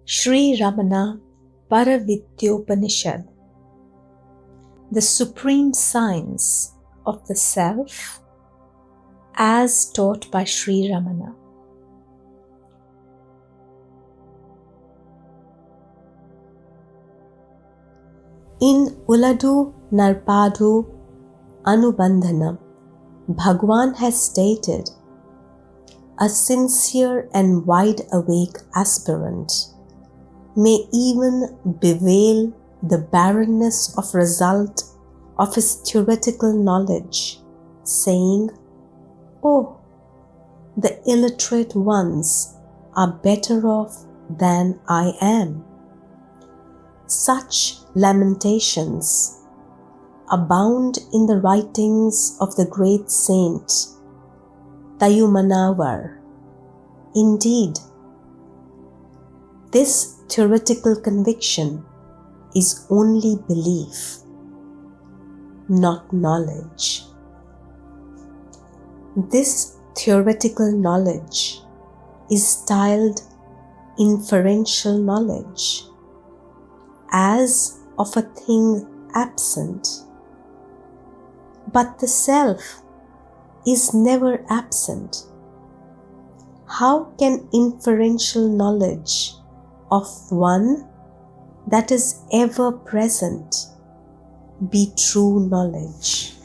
Sri Ramana Paravidyopanishad, the supreme science of the self as taught by Sri Ramana. In Uladu Narpadu Anubandhanam, Bhagwan has stated, a sincere and wide-awake aspirant may even bewail the barrenness of result of his theoretical knowledge, saying, "Oh, the illiterate ones are better off than I am." Such lamentations abound in the writings of the great saint Tayumanavar. Indeed, this theoretical conviction is only belief, not knowledge. This theoretical knowledge is styled inferential knowledge, as of a thing absent. But the self is never absent. How can inferential knowledge of one that is ever present be true knowledge?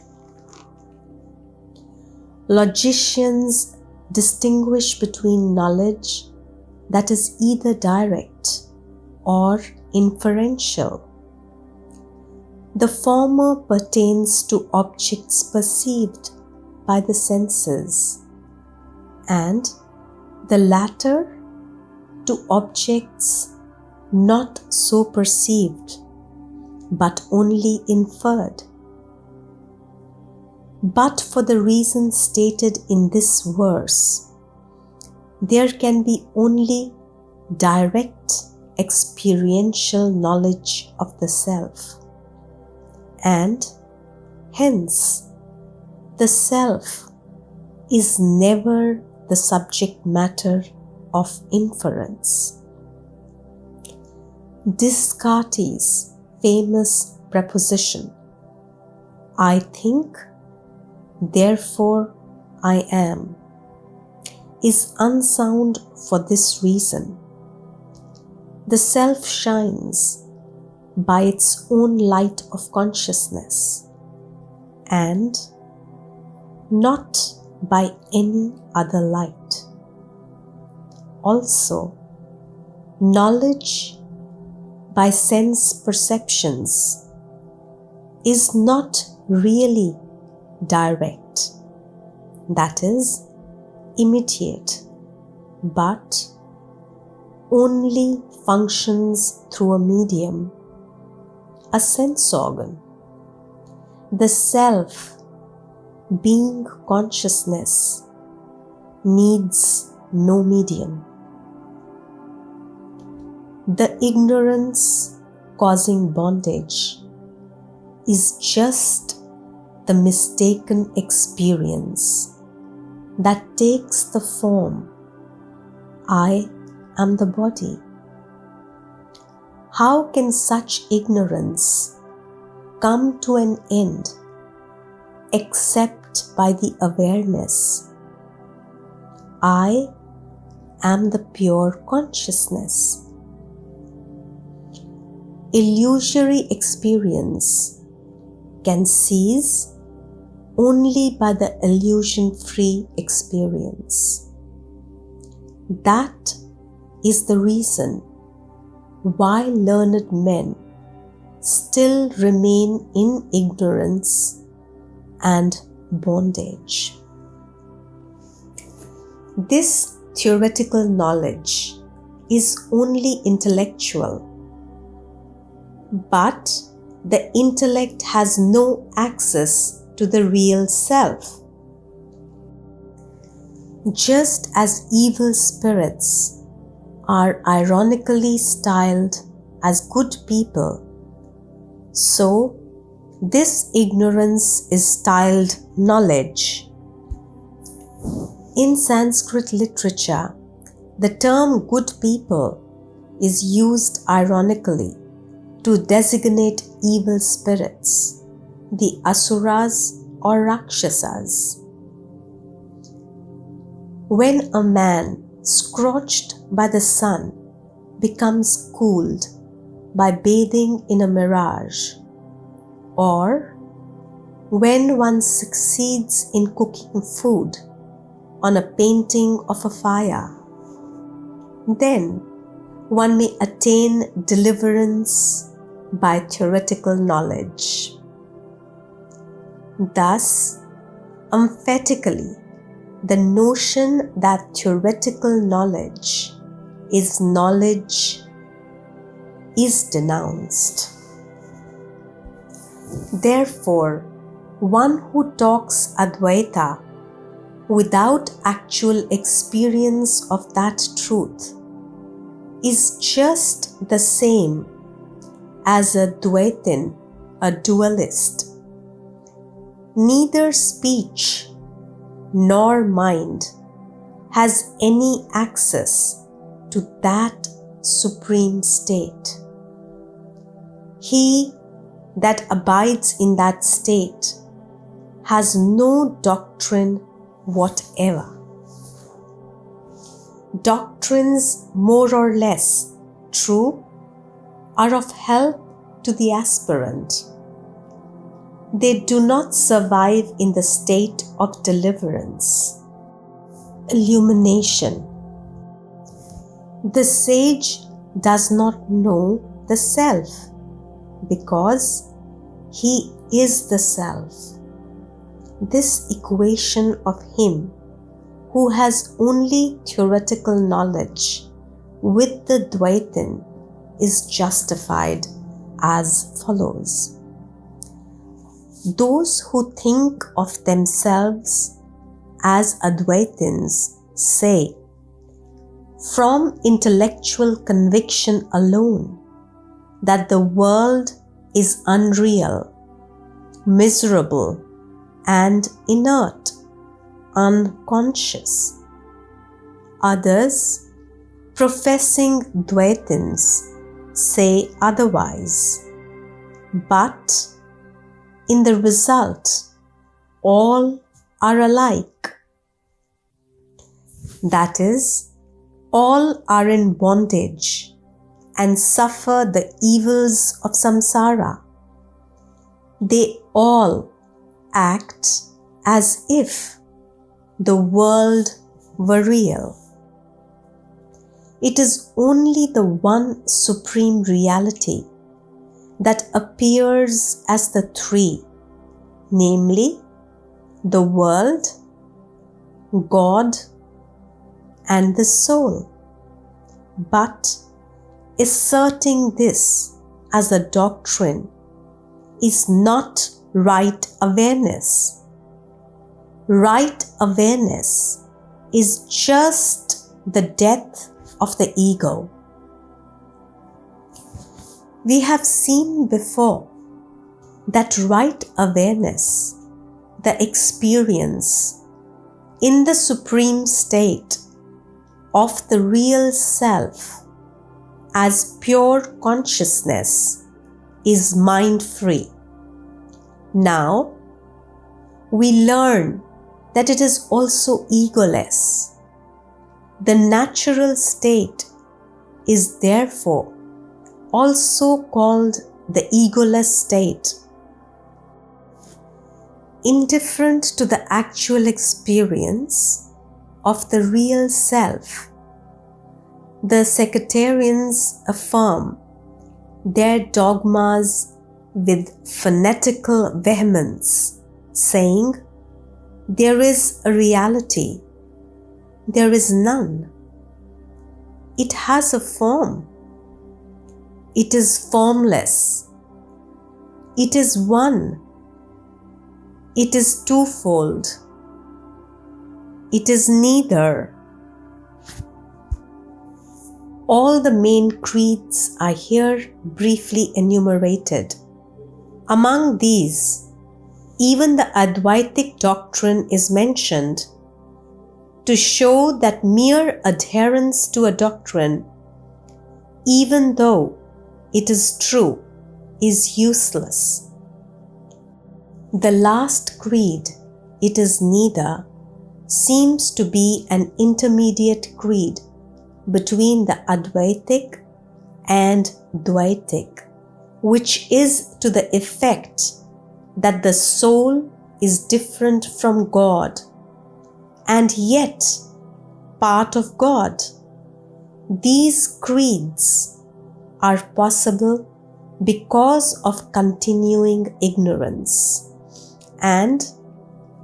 Logicians distinguish between knowledge that is either direct or inferential. The former pertains to objects perceived by the senses, and the latter to objects not so perceived but only inferred. But for the reasons stated in this verse, there can be only direct experiential knowledge of the self, and hence the self is never the subject matter of inference. Descartes' famous preposition, "I think, therefore I am," is unsound for this reason. The self shines by its own light of consciousness and not by any other light. Also, knowledge by sense perceptions is not really direct, that is, immediate, but only functions through a medium, a sense organ. The self, being consciousness, needs no medium. The ignorance causing bondage is just the mistaken experience that takes the form, "I am the body." How can such ignorance come to an end except by the awareness, "I am the pure consciousness"? Illusory experience can cease only by the illusion-free experience. That is the reason why learned men still remain in ignorance and bondage. This theoretical knowledge is only intellectual, but the intellect has no access to the real self. Just as evil spirits are ironically styled as good people, so this ignorance is styled knowledge. In Sanskrit literature, the term good people is used ironically to designate evil spirits, the asuras or rakshasas. When a man scorched by the sun becomes cooled by bathing in a mirage, or when one succeeds in cooking food on a painting of a fire, then one may attain deliverance by theoretical knowledge. Thus, emphatically, the notion that theoretical knowledge is knowledge is denounced. Therefore, one who talks Advaita without actual experience of that truth is just the same as a Dvaitin, a dualist. Neither speech nor mind has any access to that supreme state. He that abides in that state has no doctrine whatever. Doctrines more or less true are of help to the aspirant. They do not survive in the state of deliverance, illumination. The sage does not know the self because he is the self. This equation of him who has only theoretical knowledge with the Dvaitin is justified as follows. Those who think of themselves as Advaitins say, from intellectual conviction alone, that the world is unreal, miserable, and inert, unconscious. Others, professing Dvaitins, say otherwise, but in the result, all are alike. That is, all are in bondage and suffer the evils of samsara. They all act as if the world were real. It is only the one supreme reality that appears as the three, namely the world, God, and the soul. But asserting this as a doctrine is not right awareness. Right awareness is just the death of the ego. We have seen before that right awareness, the experience in the supreme state of the real self as pure consciousness, is mind-free. Now, we learn that it is also egoless. The natural state is therefore also called the egoless state. Indifferent to the actual experience of the real self, the sectarians affirm their dogmas with fanatical vehemence, saying, there is a reality, there is none. It has a form. It is formless. It is one. It is twofold. It is neither. All the main creeds are here briefly enumerated. Among these, even the Advaitic doctrine is mentioned to show that mere adherence to a doctrine even though it is true, is useless. The last creed, it is neither, seems to be an intermediate creed between the Advaitic and Dvaitic, which is to the effect that the soul is different from God and yet part of God. These creeds are possible because of continuing ignorance and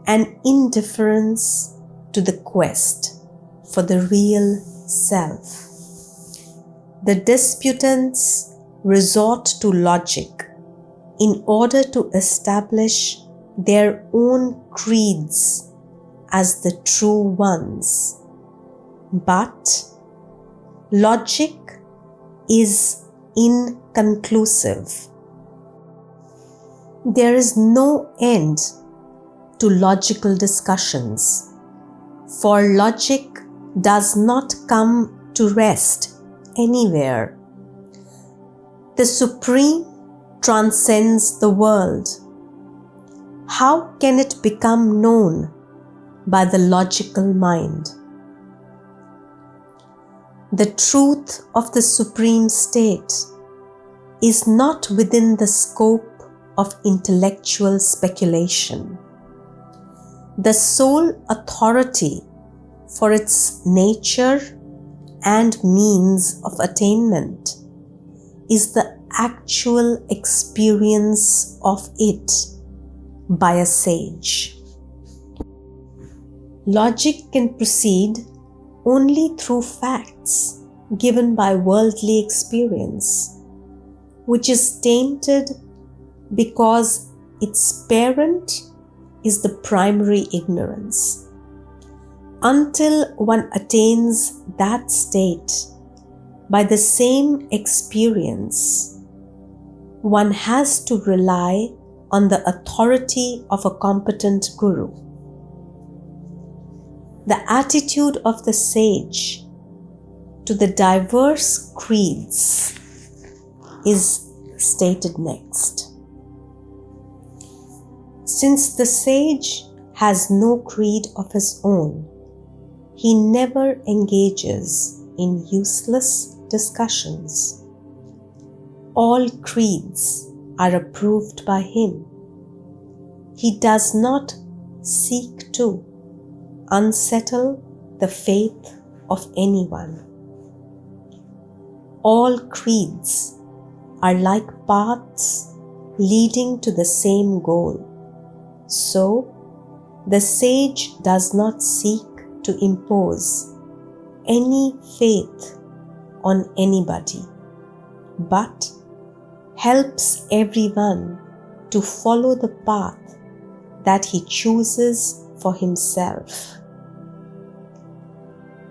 an indifference to the quest for the real self. The disputants resort to logic in order to establish their own creeds as the true ones. But logic is inconclusive. There is no end to logical discussions, for logic does not come to rest anywhere. The Supreme transcends the world. How can it become known by the logical mind? The truth of the Supreme State is not within the scope of intellectual speculation. The sole authority for its nature and means of attainment is the actual experience of it by a sage. Logic can proceed only through facts given by worldly experience, which is tainted because its parent is the primary ignorance. Until one attains that state by the same experience, one has to rely on the authority of a competent guru. The attitude of the sage to the diverse creeds is stated next. Since the sage has no creed of his own, he never engages in useless discussions. All creeds are approved by him. He does not seek to unsettle the faith of anyone. All creeds are like paths leading to the same goal. So, the sage does not seek to impose any faith on anybody, but helps everyone to follow the path that he chooses for himself.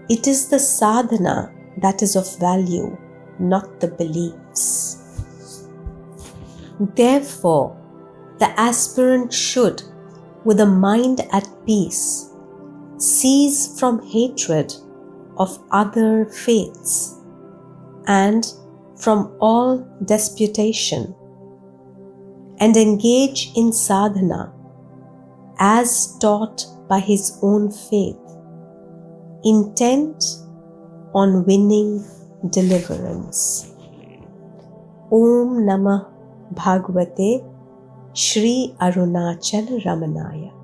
It is the sadhana that is of value, not the beliefs. Therefore, the aspirant should, with a mind at peace, cease from hatred of other faiths and from all disputation, and engage in sadhana as taught by his own faith, intent on winning deliverance. Om Namah Bhagavate Shri Arunachal Ramanaya.